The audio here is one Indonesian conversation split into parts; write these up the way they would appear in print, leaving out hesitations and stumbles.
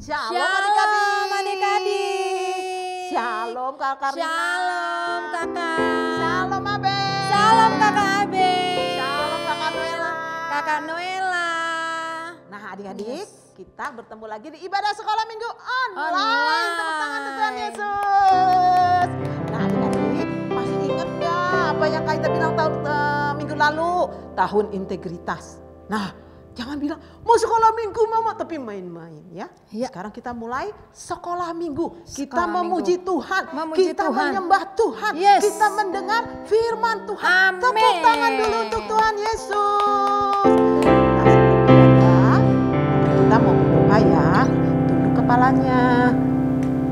Shalom adik-adik. Shalom Kak Karina. Shalom kakak. Shalom Abe. Shalom kakak Abe. Shalom Kakak Noela. Kakak Noela. Nah adik-adik, kita bertemu lagi di ibadah sekolah minggu online. Tepuk tangan untuk Tuhan Yesus. Nah adik-adik, masih ingat gak apa yang kita bilang minggu lalu? Tahun integritas. Nah, jangan bilang mau sekolah minggu mama tapi main-main ya. Ya. Sekarang kita mulai sekolah minggu. Kita Sekolah memuji minggu. Tuhan. Memuji kita Tuhan. menyembah Tuhan. Yes. Kita mendengar firman Tuhan. Amin. Tepuk tangan dulu untuk Tuhan Yesus. Nah, sebelum kita mau berdoa ya. Tunduk kepalanya.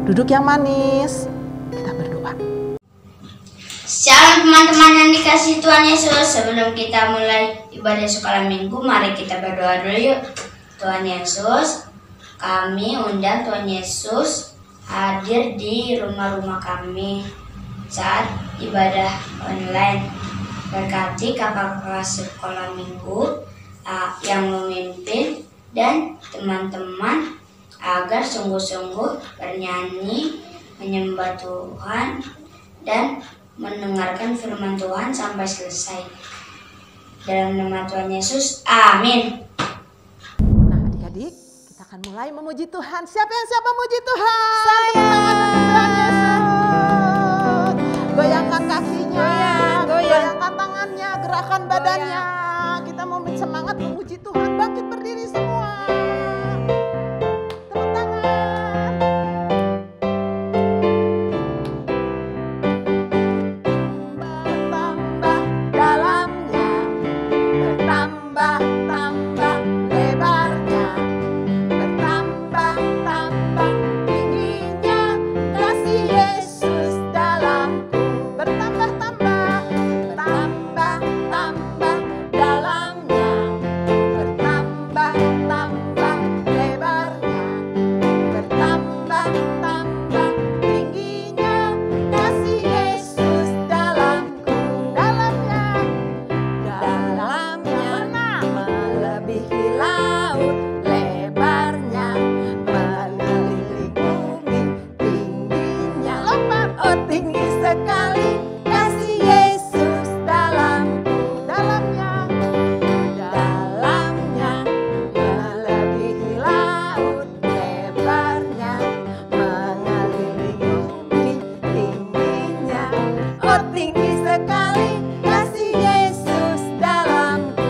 Duduk yang manis. Kita berdoa. Shalom teman-teman yang dikasih Tuhan Yesus. Sebelum kita mulai ibadah sekolah minggu, mari kita berdoa dulu yuk. Tuhan Yesus, kami undang Tuhan Yesus hadir di rumah-rumah kami saat ibadah online. Berkati kakak-kakak sekolah minggu yang memimpin dan teman-teman agar sungguh-sungguh bernyanyi, menyembah Tuhan dan mendengarkan firman Tuhan sampai selesai. Dalam nama Tuhan Yesus, amin. Nah adik-adik, kita akan mulai memuji Tuhan. Siapa yang siap memuji Tuhan? Saya. Tuhan Yesus. Goyangkan kakinya, goyangkan tangannya, gerakan badannya. Kita mau semangat memuji Tuhan. Bangkit berdiri semua. Tepuk tangan. Bertambah dalamnya, bertambah lebarnya, bertambah tingginya kasih Yesus dalamku. Bertambah dalamnya, bertambah lebarnya, bertambah tingginya kasih Yesus dalamku. Dalamnya melebihi laut, lebarnya mengelilingi bumi, tingginya oh tinggi sekali kasih Yesus dalamku. Dalamnya melebihi laut, lebarnya mengelilingi bumi, tingginya oh tinggi sekali kasih Yesus dalamku.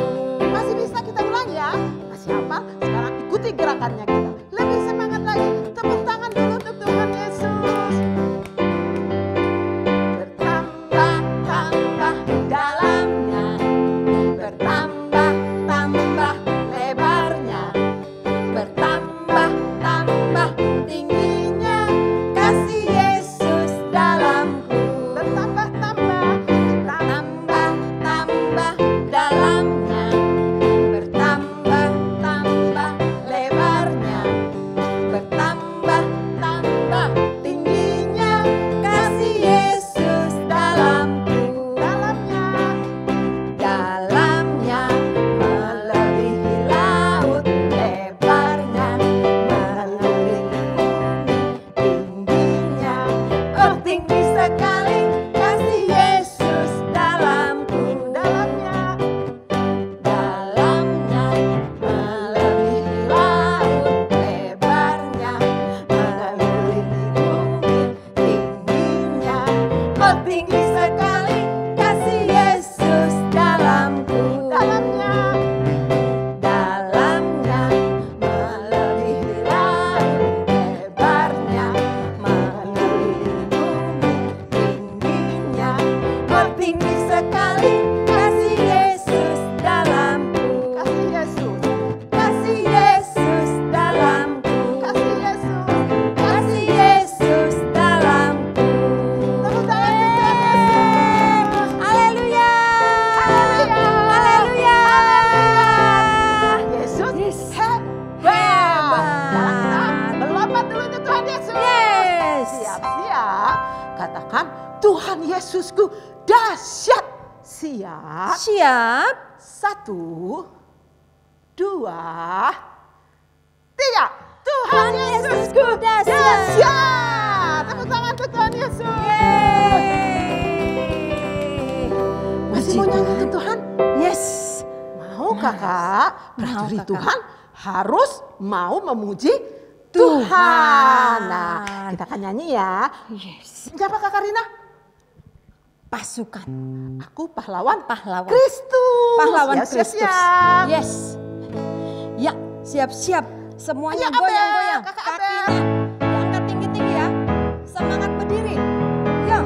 Masih bisa kita ulang ya? Masih hafal? Sekarang ikuti gerakannya kita. Lebih semangat lagi. Tepuk tangan dulu untuk Tuhan Yesus. Bertambah dalamnya, bertambah lebarnya, bertambah tingginya kasih Yesus dalamku. Bertambah dalamnya, bertambah lebarnya, bertambah tingginya kasih Yesus dalamku. Dalamnya melebihi laut, lebarnya mengelilingi bumi, tingginya oh tinggi sekali kasih Yesus dalamku. Dalamnya melebihi laut, lebarnya mengelilingi bumi, tingginya oh tinggi sekali kasih Yesus dalamku. Dalamnya melebihi laut, lebarnya mengelilingi bumi, tingginya oh tinggi sekali kasih Yesus dalamku. Kasih Yesus dalamku. Kasih Yesus dalamku. Tepuk tangan. Haleluya. Haleluya. Yesus hebat. Berlompat dulu untuk Tuhan Yesus. Yes. Siap. Katakan Tuhan Yesusku dahsyat. Siap. Siap. 1, 2, 3. Tuhan Yesus Siap. Tepuk tangan untuk Tuhan Yesus. Masih mau nyanyi untuk Tuhan? Yes. Mau kakak? Prajurit Kakak. Tuhan harus mau memuji Tuhan. Tuhan. Nah, kita akan nyanyi ya. Yes. Siapa Kak Karina? Pasukan. Aku pahlawan Pahlawan. Kristus. Pahlawan Ya, Kristus. siap-siap. Yes. Ya, siap-siap. Semuanya Ayo, Abel. goyang-goyang. Kakak Abel. Kakinya diangkat tinggi-tinggi ya. Semangat berdiri. Ya.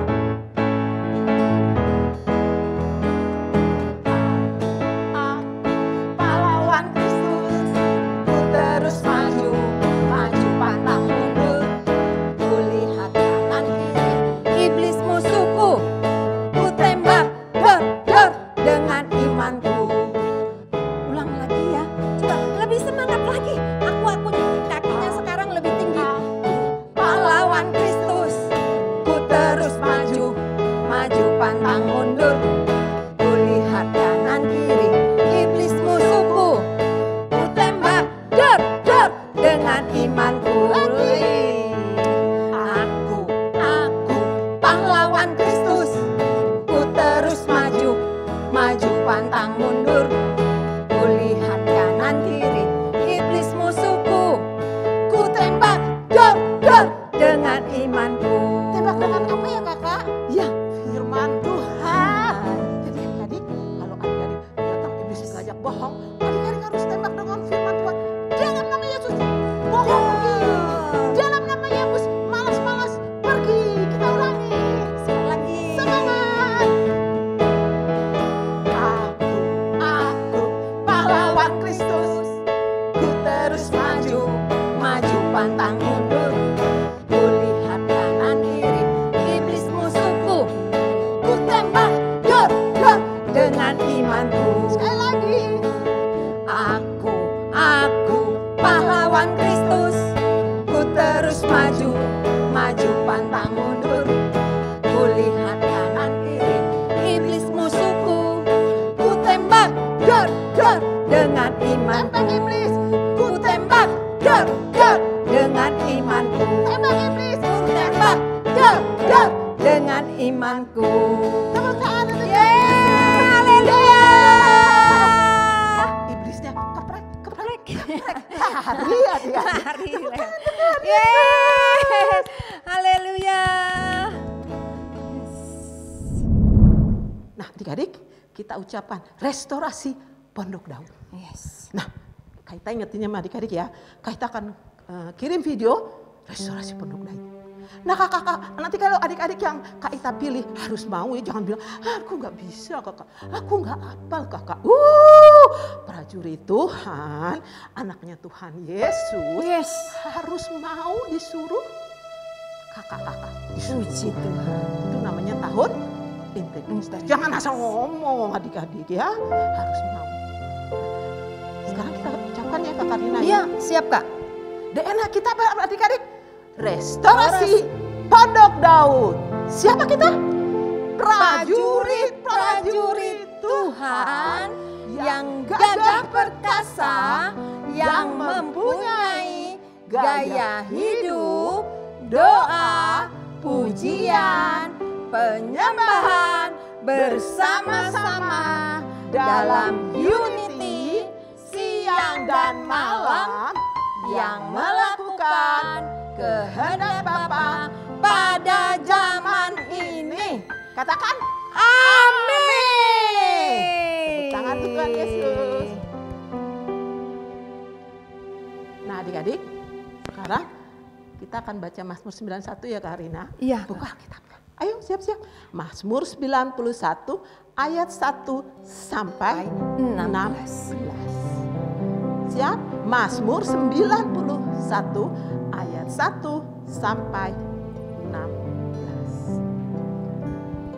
Pahlawan Kristus, ku terus maju, maju pantang mundur. Ku lihat kanan kiri, iblis musuhku. Ku tembak, dor, dor, dengan imanku. Ulang lagi ya. Coba lebih semangat lagi. Aku kakinya sekarang lebih tinggi. Pahlawan Kristus, ku terus maju, maju pantang mundur. Ku lihat kanan kiri, iblis musuhku. Ku tembak, dor, dor, dengan imanku. Aku, pahlawan Kristus. Ku terus maju, maju pantang mundur. Ku lihat kanan kiri, iblis musuhku. Ku tembak, dor, dor, dengan imanku. Tembak dengan apa ya kakak? Ya, Firman Tuhan. Jadi adik-adik, kalau adik-adik datang iblis ngajak bohong, adik-adik harus tembak dengan firman Tuhan. Dalam nama Yesus, bohong pergi. Dalam nama Yesus, malas-malas pergi. Kita ulangi. sekali lagi. Semangat. Aku pahlawan Kristus. Ku terus maju, Maju pantang mundur. Ku lihat kanan kiri, iblis musuhku. Ku tembak, dor, dor, dengan imanku. sekali lagi. Aku, pahlawan Kristus. Ku terus maju, maju pantang mundur. Ku lihat kanan kiri, iblis musuhku. Ku tembak, dor, dor, dengan imanku. Tembak iblis. Ku tembak, dor, dor, dengan imanku. Tembak iblis. Ku tembak, dor, dor, dengan imanku. Tepuk tangan untuk Yeay, haleluya. iblisnya keprek, keprek, keprek. Hari adik-adik. Hari Yeay, haleluya. Nah adik-adik, kita ucapan restorasi Pondok Daud. Yes. Nah, Kaita ingetinnya sama adik-adik ya. Kaita akan kirim video restorasi Pondok Daud. Nah kakak, nanti kalau adik-adik yang Kaita pilih harus mau ya. Jangan bilang, aku nggak bisa kakak. Aku nggak hafal kakak. Prajurit Tuhan, anaknya Tuhan Yesus. Yes. Harus mau disuruh kakak-kakak. Disuruh. Puji Tuhan. Itu namanya tahun integritas. Jangan asal ngomong adik-adik ya. Harus mau. Sekarang kita ucapkan ya Kak Karina. Iya, siap Kak. DNA kita apa adik-adik? Restorasi Pondok Daud. Siapa kita? Prajurit-prajurit Tuhan yang gagah perkasa, yang mempunyai gaya hidup, doa, pujian, penyembahan bersama-sama dalam unity siang dan malam, yang melakukan kehendak Bapa pada zaman ini. Katakan Amin. tepuk tangan untuk Tuhan Yesus. Nah adik-adik, sekarang kita akan baca Mazmur 91 ya Kak Rina. Iya. Buka Alkitabnya. Ayo siap-siap. Mazmur 91 ayat 1 sampai 16. Siap? Mazmur 91 ayat 1 sampai 16.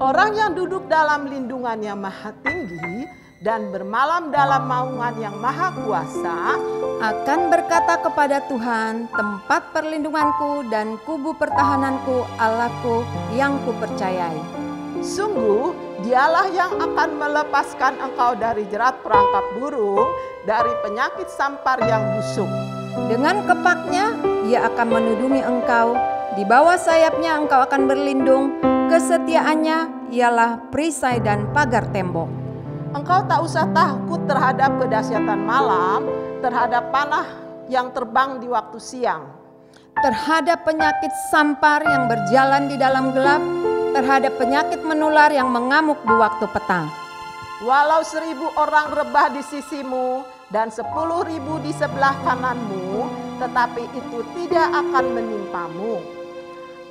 Orang yang duduk dalam lindungan yang maha tinggi dan bermalam dalam naungan yang maha kuasa akan berkata kepada Tuhan, tempat perlindunganku dan kubu pertahananku, Allahku yang kupercayai. Sungguh dialah yang akan melepaskan engkau dari jerat perangkap burung, dari penyakit sampar yang busuk. Dengan kepaknya ia akan menudungi engkau, Di bawah sayapnya engkau akan berlindung, kesetiaannya ialah perisai dan pagar tembok. Engkau tak usah takut terhadap kedahsyatan malam, terhadap panah yang terbang di waktu siang, terhadap penyakit sampar yang berjalan di dalam gelap, terhadap penyakit menular yang mengamuk di waktu petang. Walau 1000 orang rebah di sisimu dan 10.000 di sebelah kananmu, tetapi itu tidak akan menimpamu.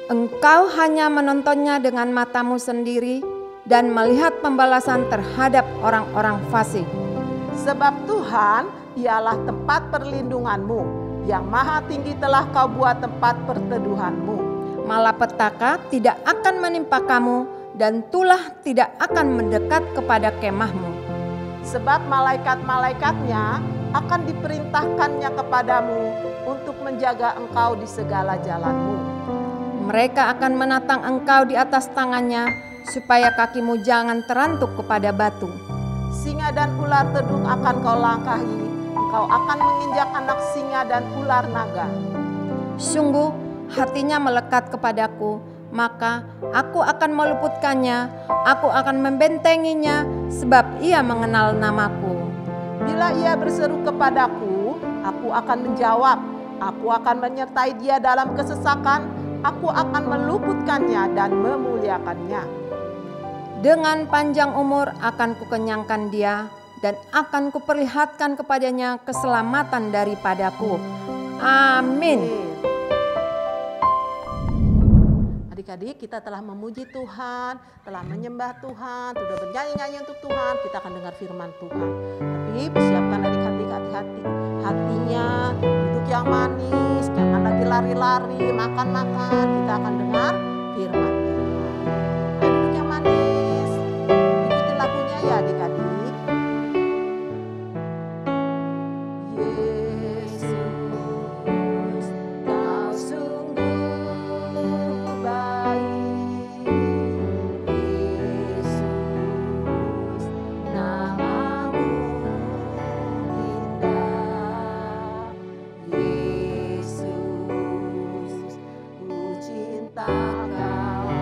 Engkau hanya menontonnya dengan matamu sendiri dan melihat pembalasan terhadap orang-orang fasik. Sebab Tuhan ialah tempat perlindunganmu, yang maha tinggi telah kau buat tempat perteduhanmu. Malapetaka tidak akan menimpa kamu dan tulah tidak akan mendekat kepada kemahmu. Sebab malaikat-malaikatnya akan diperintahkannya kepadamu untuk menjaga engkau di segala jalanmu. Mereka akan menatang engkau di atas tangannya, supaya kakimu jangan terantuk kepada batu. Singa dan ular tedung akan kau langkahi, engkau akan menginjak anak singa dan ular naga. Sungguh hatinya melekat kepadaku, maka aku akan meluputkannya, aku akan membentenginya, sebab ia mengenal namaku. Bila ia berseru kepadaku, aku akan menjawab, aku akan menyertai dia dalam kesesakan, aku akan meluputkannya dan memuliakannya. Dengan panjang umur akan kukenyangkan dia, dan akan kuperlihatkan kepadanya keselamatan daripadaku. Amin. Adik-adik, kita telah memuji Tuhan, telah menyembah Tuhan, sudah bernyanyi-nyanyi untuk Tuhan, kita akan dengar firman Tuhan. Tapi persiapkan adik-adik hatinya, duduk yang manis, jangan lagi lari-lari, makan-makan, kita akan dengar firman Tuhan. Ayo duduk yang manis, ikuti lagunya ya adik-adik. Ku cinta Kau.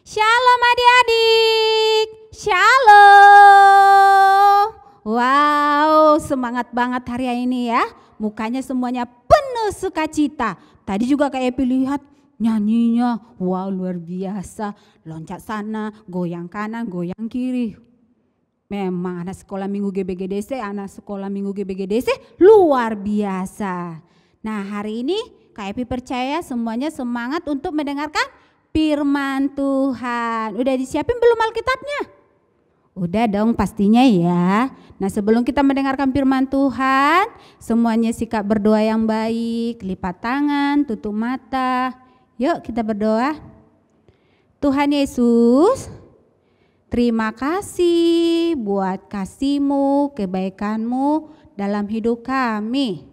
Shalom adik-adik, shalom. Wow, semangat banget hari ini ya. Mukanya semuanya penuh penuh sukacita. Tadi juga Kak Epi lihat nyanyinya, wow luar biasa. Loncat sana, goyang kanan, goyang kiri. Memang anak sekolah minggu GBGDC, luar biasa. Nah hari ini Kak Epi percaya semuanya semangat untuk mendengarkan firman Tuhan. Udah disiapin belum Alkitabnya? Udah dong pastinya ya. Nah sebelum kita mendengarkan firman Tuhan, semuanya sikap berdoa yang baik, lipat tangan, tutup mata. Yuk kita berdoa. Tuhan Yesus, terima kasih buat kasih-Mu, kebaikan-Mu dalam hidup kami.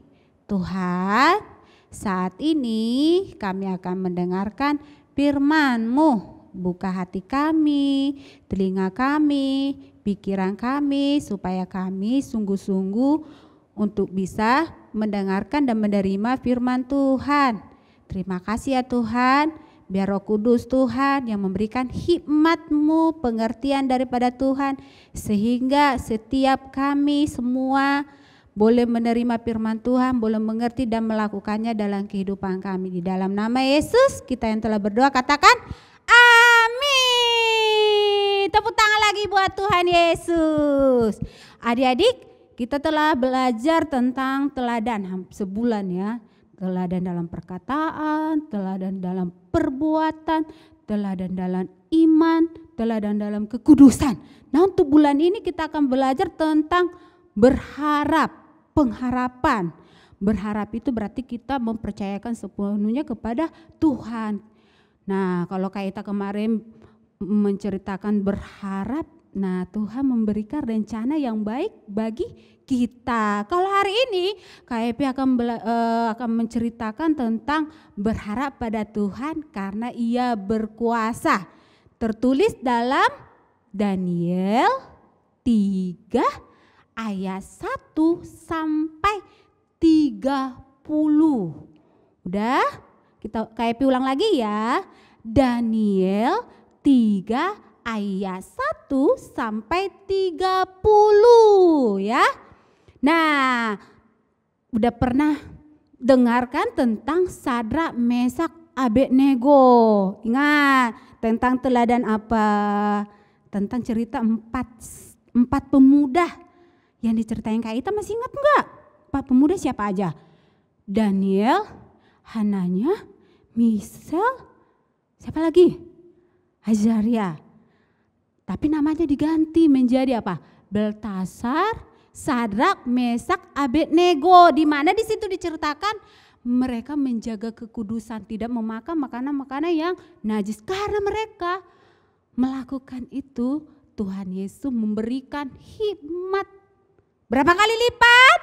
Tuhan, saat ini kami akan mendengarkan firman-Mu. Buka hati kami, telinga kami, pikiran kami, supaya kami sungguh-sungguh untuk bisa mendengarkan dan menerima firman Tuhan. Terima kasih ya Tuhan, biar Roh Kudus Tuhan yang memberikan hikmat-Mu, pengertian daripada Tuhan, sehingga setiap kami semua boleh menerima firman Tuhan, boleh mengerti dan melakukannya dalam kehidupan kami. Di dalam nama Yesus kita yang telah berdoa katakan amin. Tepuk tangan lagi buat Tuhan Yesus. Adik-adik, kita telah belajar tentang teladan sebulan ya. Teladan dalam perkataan, teladan dalam perbuatan, teladan dalam iman, teladan dalam kekudusan. Nah untuk bulan ini kita akan belajar tentang berharap, pengharapan. Berharap itu berarti kita mempercayakan sepenuhnya kepada Tuhan. Nah kalau kita kemarin menceritakan berharap, nah Tuhan memberikan rencana yang baik bagi kita. Kalau hari ini Kak Epi akan menceritakan tentang berharap pada Tuhan karena Ia berkuasa. Tertulis dalam Daniel 3 ayat 1 sampai 30. Udah? Kak Epi ulang lagi ya. Daniel 3 ayat 1 sampai 30 ya. Nah, udah pernah dengarkan tentang Sadrak, Mesak, Abednego? Ingat tentang teladan apa? Tentang cerita empat pemuda yang diceritain Kak Ita, masih ingat enggak? 4 pemuda siapa aja? Daniel, Hananya, Misal, siapa lagi? Azaria. Tapi namanya diganti menjadi apa? Beltasar, Sadrak, Mesak, Abednego. Di mana di situ diceritakan mereka menjaga kekudusan, tidak memakan makanan-makanan yang najis. Karena mereka melakukan itu, Tuhan Yesus memberikan hikmat. Berapa kali lipat?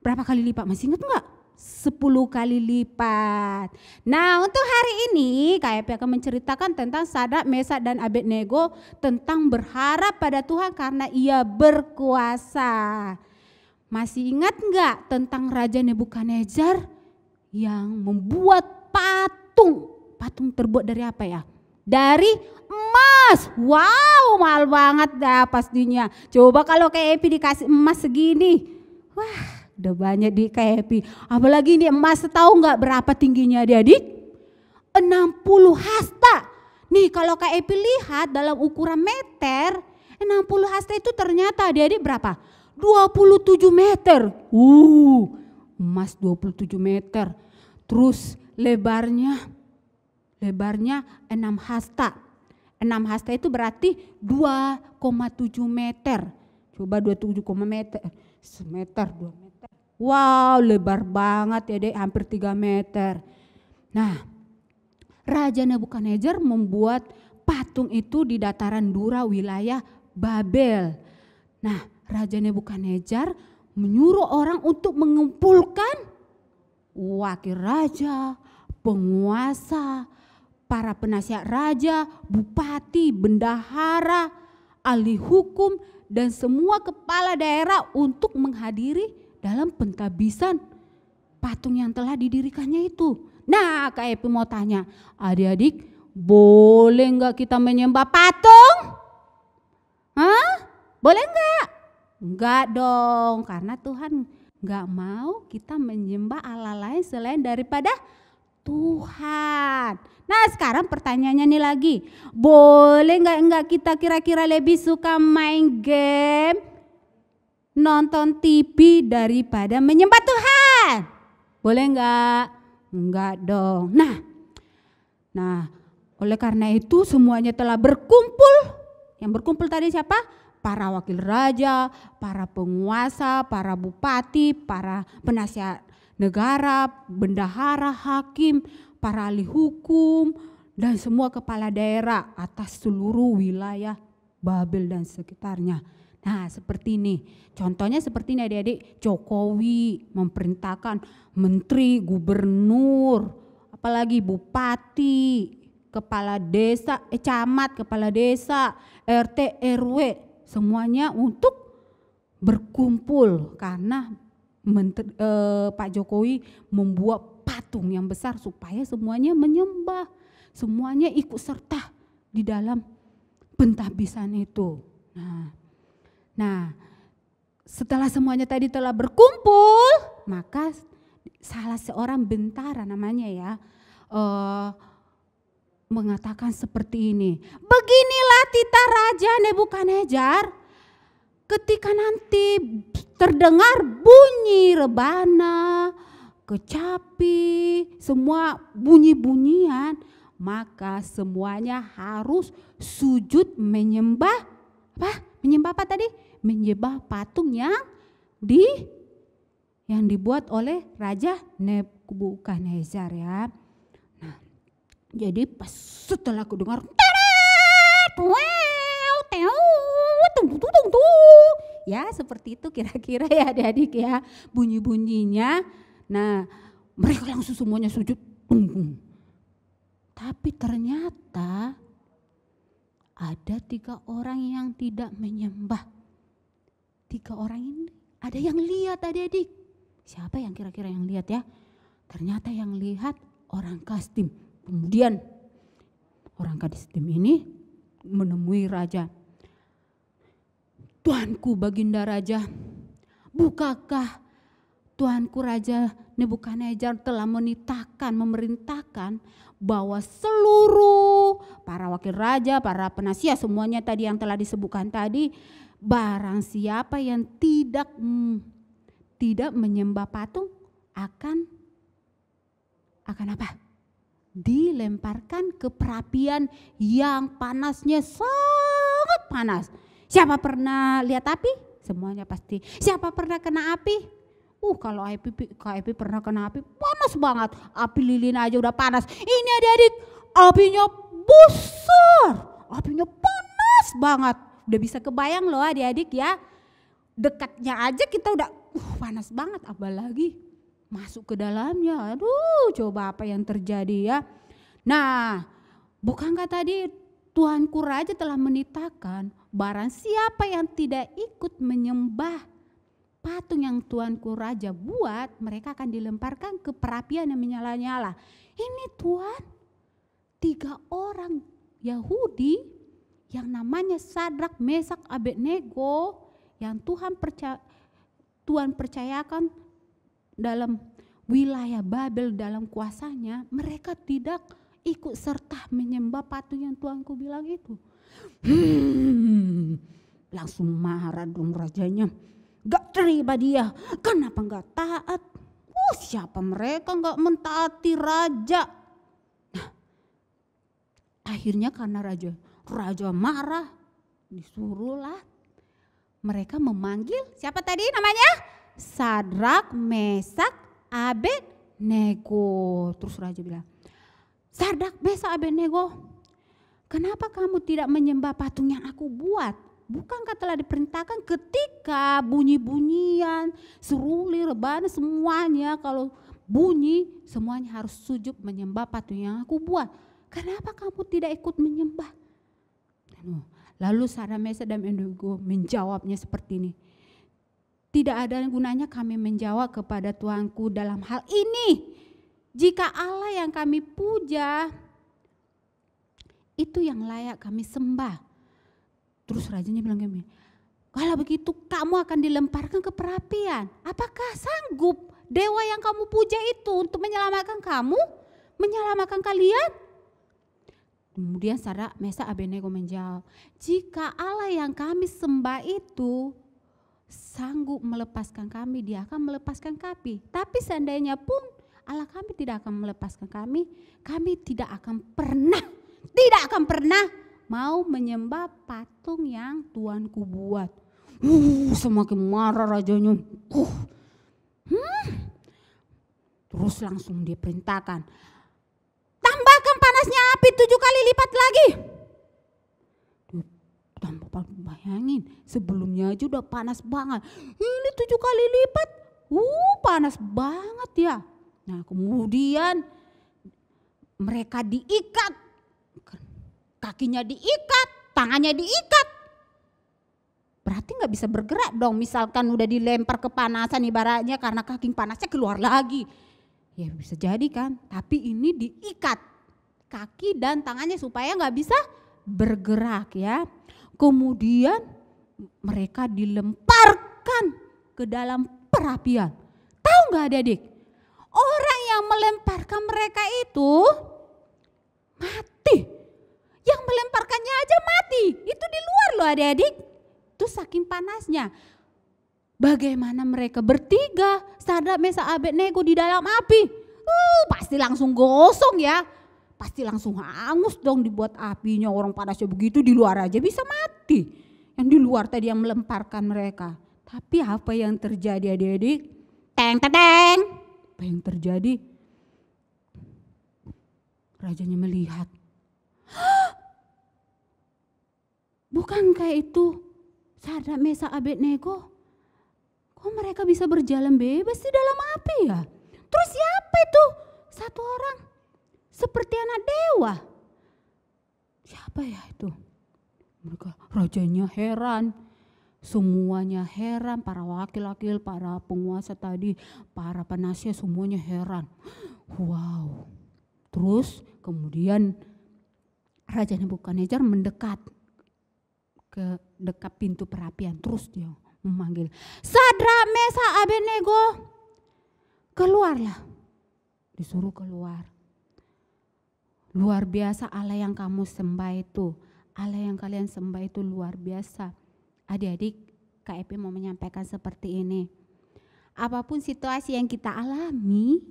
Berapa kali lipat? Masih ingat enggak? 10 kali lipat. Nah untuk hari ini Kak Epi akan menceritakan tentang Sadrak, Mesak dan Abednego, tentang berharap pada Tuhan karena Ia berkuasa. Masih ingat enggak tentang Raja Nebukadnezar yang membuat patung? Patung terbuat dari apa ya? Dari emas. Wow, mahal banget dah pastinya. Coba kalau Kak Epi dikasih emas segini, wah udah banyak di Kak Epi. Apalagi ini emas, tahu nggak berapa tingginya adik-adik? 60 hasta. Nih kalau Kak Epi lihat dalam ukuran meter, 60 hasta itu ternyata adik-adik berapa? 27 meter. Emas 27 meter. Terus lebarnya 6 hasta. 6 hasta itu berarti 2,7 meter. Coba 27 meter. Semeter, 2 meter. Wow, lebar banget ya dek, hampir 3 meter. Nah, Raja Nebukadnezar membuat patung itu di dataran Dura wilayah Babel. Nah, Raja Nebukadnezar menyuruh orang untuk mengumpulkan wakil raja, penguasa, para penasihat raja, bupati, bendahara, ahli hukum, dan semua kepala daerah untuk menghadiri dalam pentabisan patung yang telah didirikannya itu. Nah Kak Epi mau tanya, adik-adik boleh enggak kita menyembah patung? Hah? Boleh enggak? Enggak dong, karena Tuhan nggak mau kita menyembah Allah lain selain daripada Tuhan. Nah sekarang pertanyaannya nih lagi, boleh nggak kita kira-kira lebih suka main game, nonton TV daripada menyembah Tuhan? Boleh nggak? Enggak dong. Nah, oleh karena itu semuanya telah berkumpul. Yang berkumpul tadi siapa? Para wakil raja, para penguasa, para bupati, para penasihat negara, bendahara, hakim, para ahli hukum, dan semua kepala daerah atas seluruh wilayah Babel dan sekitarnya. Nah seperti ini, contohnya seperti ini adik-adik, Jokowi memerintahkan menteri, gubernur, apalagi bupati, kepala desa, camat, kepala desa, RT, RW, semuanya untuk berkumpul karena Pak Jokowi membuat patung yang besar supaya semuanya menyembah, semuanya ikut serta di dalam pentahbisan itu. Nah, setelah semuanya tadi telah berkumpul, maka salah seorang bentara namanya ya, mengatakan seperti ini. Beginilah titah Raja Nebukadnezar ketika nanti terdengar bunyi rebana, kecapi, semua bunyi-bunyian, maka semuanya harus sujud menyembah apa? Menyembah apa tadi? Menyembah patung yang dibuat oleh Raja Nebukadnezar ya. Nah, jadi pas setelah aku dengar ya seperti itu kira-kira ya adik-adik ya bunyi-bunyinya. Nah mereka langsung semuanya sujud. Tapi ternyata ada 3 orang yang tidak menyembah. 3 orang ini ada yang lihat adik-adik. Siapa yang kira-kira yang lihat ya? Ternyata yang lihat orang Kasdim. Kemudian orang Kasdim ini menemui raja. Tuanku Baginda Raja, bukankah Tuanku Raja Nebukadnezar telah memerintahkan bahwa seluruh para wakil raja, para penasihat semuanya tadi yang telah disebutkan tadi, barang siapa yang tidak menyembah patung akan apa? Dilemparkan ke perapian yang panasnya sangat panas. Siapa pernah lihat api? Semuanya pasti. Siapa pernah kena api? Kalau Kak Epi pernah kena api, panas banget. Api lilin aja udah panas. Ini adik-adik, apinya besar. Apinya panas banget. Udah bisa kebayang loh adik-adik ya. Dekatnya aja kita udah panas banget. Apalagi masuk ke dalamnya. Aduh, coba apa yang terjadi ya. Nah, bukankah tadi Tuanku Raja telah menitahkan barang siapa yang tidak ikut menyembah patung yang Tuanku Raja buat, mereka akan dilemparkan ke perapian yang menyala-nyala. Ini Tuan, 3 orang Yahudi yang namanya Sadrak, Mesak, Abednego yang Tuhan percayakan dalam wilayah Babel dalam kuasanya, mereka tidak ikut serta menyembah patung yang Tuanku bilang itu. Langsung marah dong rajanya. Gak terima dia, kenapa gak taat? Siapa mereka gak mentaati raja? Nah, akhirnya karena raja marah, disuruhlah mereka memanggil siapa tadi namanya? Sadrak, Mesak, Abednego. Terus raja bilang, Sadrak, Mesak, Abednego, kenapa kamu tidak menyembah patung yang aku buat? Bukankah telah diperintahkan ketika bunyi-bunyian, seruli, rebana, semuanya kalau bunyi semuanya harus sujud menyembah patung yang aku buat. Kenapa kamu tidak ikut menyembah? Lalu Sadrak, Mesak, dan Abednego menjawabnya seperti ini. Tidak ada gunanya kami menjawab kepada Tuanku dalam hal ini. Jika Allah yang kami puja, itu yang layak kami sembah. Terus rajanya bilang gini, Kalau begitu kamu akan dilemparkan ke perapian. Apakah sanggup dewa yang kamu puja itu untuk menyelamatkan kamu? Menyelamatkan kalian? Kemudian Sadrak, Mesak, Abednego menjawab, jika Allah yang kami sembah itu sanggup melepaskan kami, dia akan melepaskan kami. Tapi seandainya pun Allah kami tidak akan melepaskan kami tidak akan pernah mau menyembah patung yang Tuanku buat. Semakin marah rajanya. Terus langsung dia perintahkan, tambahkan panasnya api 7 kali lipat lagi. Tambah, bayangin, sebelumnya aja udah panas banget. Ini 7 kali lipat, panas banget ya. Nah kemudian mereka diikat, kakinya diikat, tangannya diikat. Berarti gak bisa bergerak dong, misalkan udah dilempar kepanasan ibaratnya karena kaki panasnya keluar lagi. Ya bisa jadi kan, tapi ini diikat kaki dan tangannya supaya gak bisa bergerak ya. Kemudian mereka dilemparkan ke dalam perapian. Tahu gak adik-adik? Orang yang melemparkan mereka itu mati. Yang melemparkannya aja mati. Itu di luar loh adik-adik. Itu saking panasnya. Bagaimana mereka bertiga, Sadrak, Mesak, Abednego di dalam api. Pasti langsung gosong ya. Pasti langsung hangus dong dibuat apinya. Orang panasnya begitu, di luar aja bisa mati. Yang di luar tadi yang melemparkan mereka. Tapi apa yang terjadi adik-adik? Teng. Apa yang terjadi? Rajanya melihat. Bukankah itu Sadrak, Mesak, Abednego? Kok mereka bisa berjalan bebas di dalam api ya? Terus siapa itu? Satu orang seperti anak dewa. Siapa ya itu? Mereka, rajanya heran. Semuanya heran, para wakil-wakil, para penguasa tadi, para penasihat semuanya heran. Wow. Terus kemudian Raja Nebukadnezar mendekat ke dekat pintu perapian. Terus dia memanggil, Sadrak, Mesak, Abednego, keluarlah. Disuruh keluar. Luar biasa Allah yang kamu sembah itu. Allah yang kalian sembah itu luar biasa. Adik-adik, KEP mau menyampaikan seperti ini. Apapun situasi yang kita alami,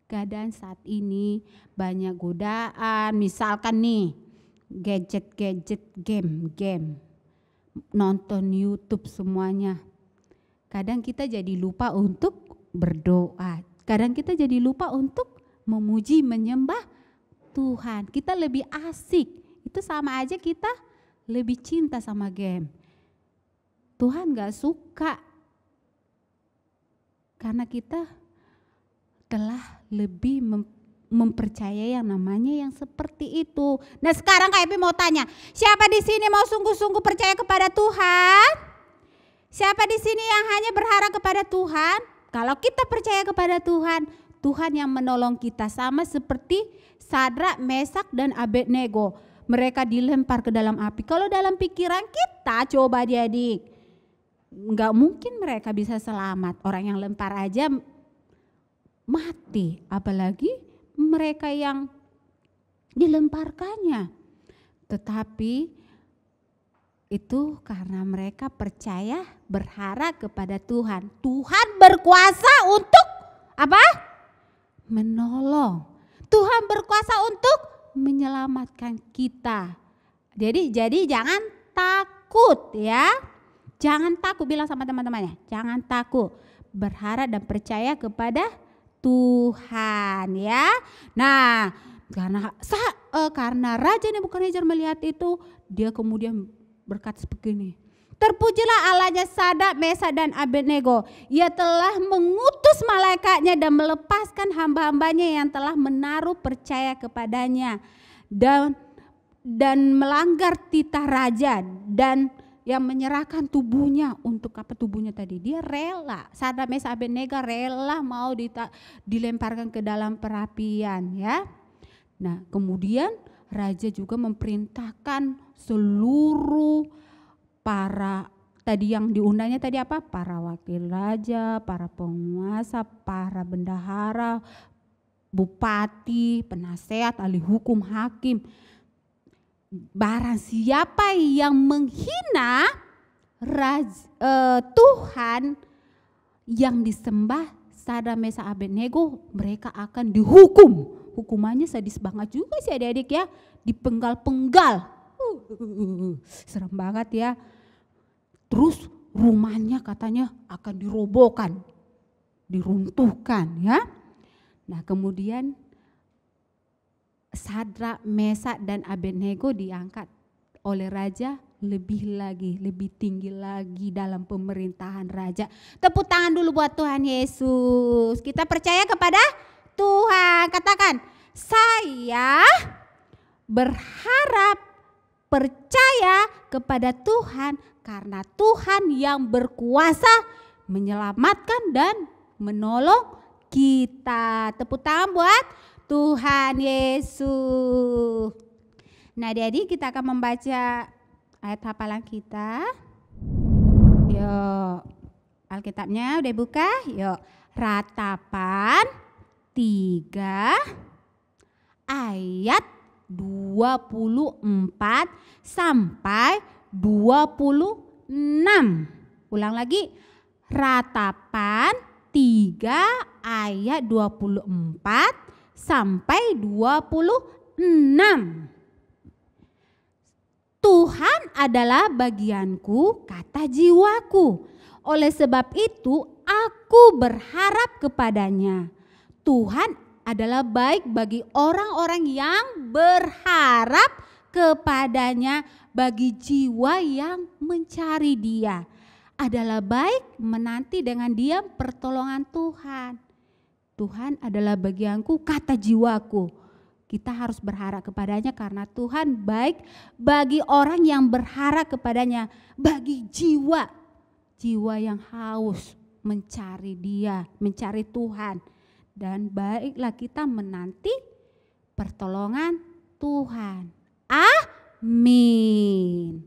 keadaan saat ini banyak godaan, misalkan nih gadget, game, nonton YouTube semuanya. Kadang kita jadi lupa untuk berdoa. Kadang kita jadi lupa untuk memuji, menyembah Tuhan. Kita lebih asik. Itu sama aja kita lebih cinta sama game. Tuhan gak suka. Karena kita telah lebih mempercayai yang namanya yang seperti itu. Nah sekarang KIP mau tanya, siapa di sini mau sungguh-sungguh percaya kepada Tuhan? Siapa di sini yang hanya berharap kepada Tuhan? Kalau kita percaya kepada Tuhan, Tuhan yang menolong kita, sama seperti Sadrak, Mesak, dan Abednego. Mereka dilempar ke dalam api. Kalau dalam pikiran kita, coba adik-adik, nggak mungkin mereka bisa selamat. Orang yang lempar aja mati, apalagi mereka yang dilemparkannya. Tetapi itu karena mereka percaya, berharap kepada Tuhan. Tuhan berkuasa untuk apa? Menolong. Tuhan berkuasa untuk menyelamatkan kita. Jadi jangan takut ya. Jangan takut, bilang sama teman-temannya, jangan takut. Berharap dan percaya kepada Tuhan ya. Nah, karena Raja Nebukadnezar melihat itu, dia kemudian berkata begini, terpujilah Allahnya Sadrak, Mesak, dan Abednego. Ia telah mengutus malaikatnya dan melepaskan hamba-hambanya yang telah menaruh percaya kepadanya dan melanggar titah raja dan yang menyerahkan tubuhnya. Untuk apa tubuhnya tadi? Dia rela. Sadrak, Mesak, Abednego rela mau dilemparkan ke dalam perapian ya. Nah kemudian raja juga memerintahkan seluruh para tadi yang diundangnya tadi apa? Para wakil raja, para penguasa, para bendahara, bupati, penasehat, ahli hukum, hakim. Barang siapa yang menghina Tuhan yang disembah Sadrak, Mesak, Abednego, mereka akan dihukum. Hukumannya sadis banget juga sih adik-adik ya, dipenggal-penggal. Serem banget ya. Terus rumahnya katanya akan dirobohkan, diruntuhkan ya. Nah kemudian Sadrak, Mesak dan Abednego diangkat oleh raja lebih lagi, lebih tinggi lagi dalam pemerintahan raja. Tepuk tangan dulu buat Tuhan Yesus. Kita percaya kepada Tuhan. Katakan, saya berharap, percaya kepada Tuhan karena Tuhan yang berkuasa menyelamatkan dan menolong kita. Tepuk tangan buat Tuhan Yesus. Nah, adik-adik kita akan membaca ayat hafalan kita. Yuk, Alkitabnya udah buka? Yuk, Ratapan 3 ayat 24 sampai 26. Ulang lagi, Ratapan 3 ayat 24 sampai 26. Tuhan adalah bagianku, kata jiwaku. Oleh sebab itu aku berharap kepadanya. Tuhan adalah baik bagi orang-orang yang berharap kepadanya, bagi jiwa yang mencari Dia. Adalah baik menanti dengan diam pertolongan Tuhan. Tuhan adalah bagianku, kata jiwaku. Kita harus berharap kepadanya karena Tuhan baik bagi orang yang berharap kepadanya, bagi jiwa yang haus mencari Dia, mencari Tuhan. Dan baiklah kita menanti pertolongan Tuhan. Amin.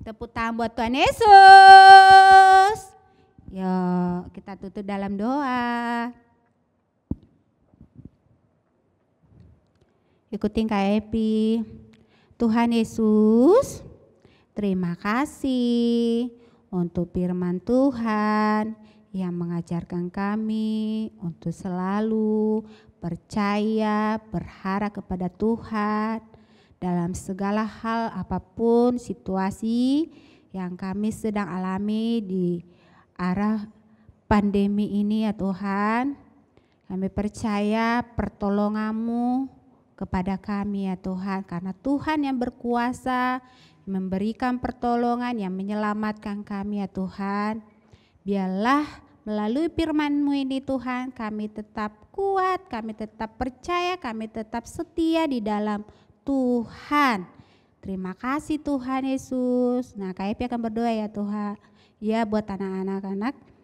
Tepuk tangan buat Tuhan Yesus. Yuk kita tutup dalam doa. Ikutin Kak Epi. Tuhan Yesus, terima kasih untuk firman Tuhan yang mengajarkan kami untuk selalu percaya, berharap kepada Tuhan dalam segala hal apapun situasi yang kami sedang alami di arah pandemi ini ya Tuhan. Kami percaya pertolongan-Mu kepada kami ya Tuhan, karena Tuhan yang berkuasa memberikan pertolongan, yang menyelamatkan kami ya Tuhan. Biarlah melalui firman-Mu ini Tuhan, kami tetap kuat, kami tetap percaya, kami tetap setia di dalam Tuhan. Terima kasih Tuhan Yesus. Nah Kak Epi akan berdoa ya Tuhan, ya buat anak-anak.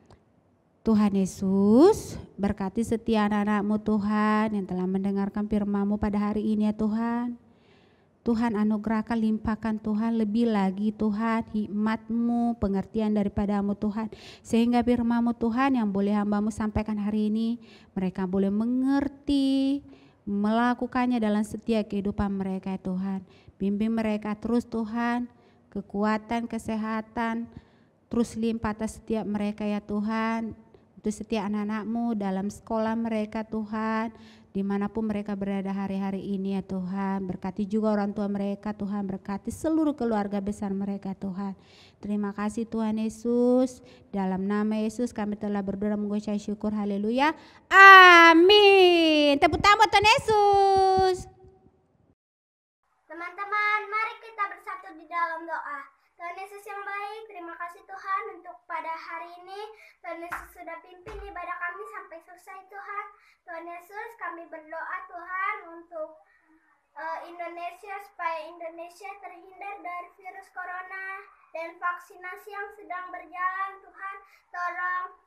Tuhan Yesus, berkati setiap anak-anak-Mu Tuhan yang telah mendengarkan firman-Mu pada hari ini ya Tuhan. Tuhan anugerahkan, limpahkan Tuhan lebih lagi Tuhan hikmat-Mu, pengertian daripada-Mu Tuhan. Sehingga firman-Mu Tuhan yang boleh hamba-Mu sampaikan hari ini, mereka boleh mengerti, melakukannya dalam setiap kehidupan mereka ya Tuhan. Bimbing mereka terus Tuhan, kekuatan, kesehatan, terus limpah atas setiap mereka ya Tuhan. Untuk setiap anak-anak-Mu dalam sekolah mereka Tuhan, dimanapun mereka berada hari-hari ini ya Tuhan. Berkati juga orang tua mereka Tuhan, berkati seluruh keluarga besar mereka Tuhan. Terima kasih Tuhan Yesus, dalam nama Yesus kami telah berdoa mengucap syukur, haleluya, amin. Tepuk tangan buat Tuhan Yesus. Teman-teman, mari kita bersatu di dalam doa. Tuhan Yesus yang baik, terima kasih Tuhan untuk pada hari ini. Tuhan Yesus sudah pimpin ibadah kami sampai selesai Tuhan. Tuhan Yesus, kami berdoa Tuhan untuk Indonesia, supaya Indonesia terhindar dari virus corona dan vaksinasi yang sedang berjalan Tuhan. Tolong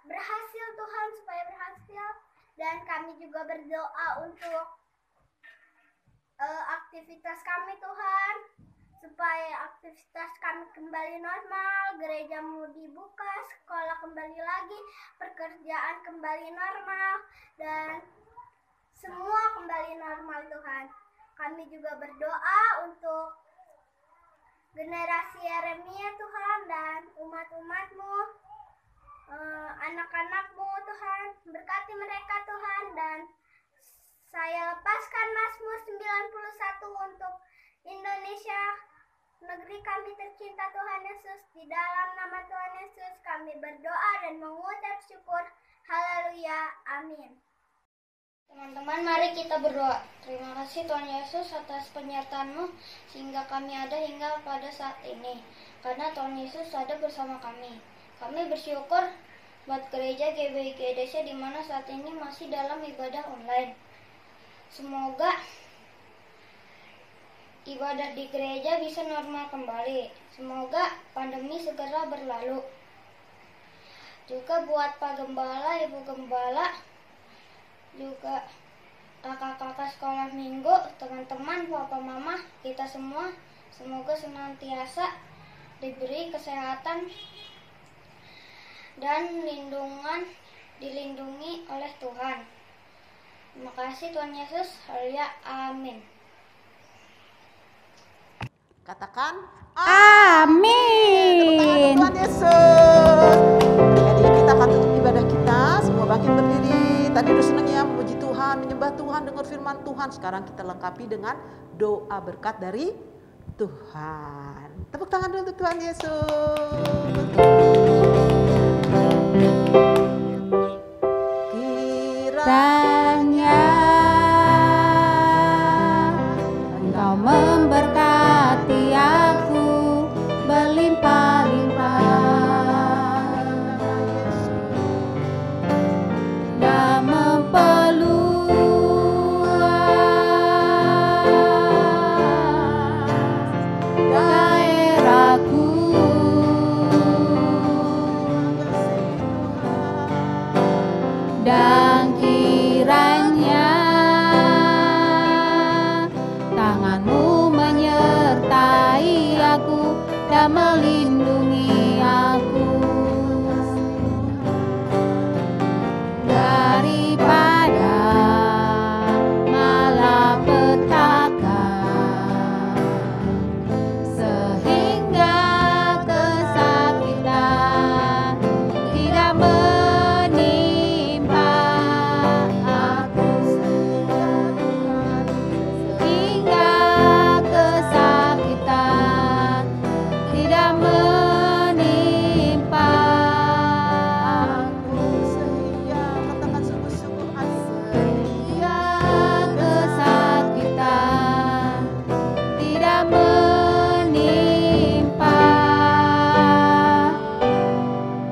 berhasil Tuhan, supaya berhasil. Dan kami juga berdoa untuk aktivitas kami Tuhan, supaya aktivitas kami kembali normal, gerejamu dibuka, sekolah kembali lagi, pekerjaan kembali normal, dan semua kembali normal Tuhan. Kami juga berdoa untuk generasi Yeremia Tuhan dan umat-umat-Mu, anak-anak-Mu Tuhan, berkati mereka Tuhan, dan saya lepaskan Mazmur 91 untuk Indonesia, negeri kami tercinta Tuhan Yesus. Di dalam nama Tuhan Yesus kami berdoa dan mengucap syukur. Haleluya, amin. Teman-teman, mari kita berdoa. Terima kasih Tuhan Yesus atas penyertaan-Mu sehingga kami ada hingga pada saat ini. Karena Tuhan Yesus ada bersama kami. Kami bersyukur buat gereja GBI Indonesia di mana saat ini masih dalam ibadah online. Semoga ibadah di gereja bisa normal kembali. Semoga pandemi segera berlalu. Juga buat Pak Gembala, Ibu Gembala, juga kakak-kakak sekolah minggu, teman-teman, papa mama, kita semua, semoga senantiasa diberi kesehatan dan dilindungi oleh Tuhan. Terima kasih Tuhan Yesus. Haleluya, amin. Katakan Amin. Tepuk tangan untuk Tuhan Yesus. Jadi kita akan tutup ibadah kita, semua bangkit berdiri. Tadi udah senang ya memuji Tuhan, menyembah Tuhan, dengar firman Tuhan. Sekarang kita lengkapi dengan doa berkat dari Tuhan. Tepuk tangan dulu untuk Tuhan Yesus. Kiranya Engkau memberkati aku berlimpah-limpah dan memperluas daerahku. Dan kiranya tangan-Mu menyertai aku dan melindungi aku daripada malapetaka, sehingga kesakitan tidak menimpa aku, sehingga kesakitan tidak menimpa aku, Sehingga katakan sungguh-sungguh adik. sehingga kesakitan tidak menimpa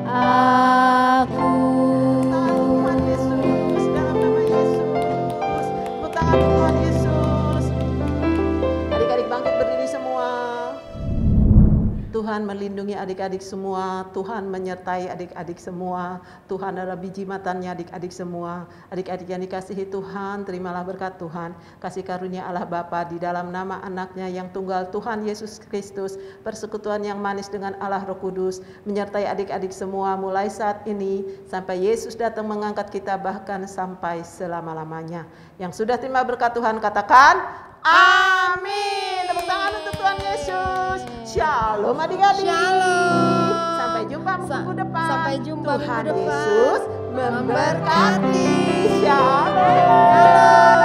aku. Tuhan Yesus, dalam nama Yesus. Tepuk tangan untuk Tuhan Yesus. Adik-adik bangkit berdiri semua. Tuhan melindungi adik-adik semua, Tuhan menyertai adik-adik semua, Tuhan adalah biji matanya adik-adik semua. Adik-adik yang dikasihi Tuhan, terimalah berkat Tuhan, kasih karunia Allah Bapa di dalam nama anaknya yang tunggal Tuhan Yesus Kristus, persekutuan yang manis dengan Allah Roh Kudus, menyertai adik-adik semua mulai saat ini sampai Yesus datang mengangkat kita bahkan sampai selama-lamanya. Yang sudah terima berkat Tuhan katakan amin. Tepuk tangan untuk Tuhan Yesus. Shalom adik-adik. Shalom. Sampai jumpa minggu depan. Sampai jumpa Tuhan minggu depan. Yesus memberkati. Shalom.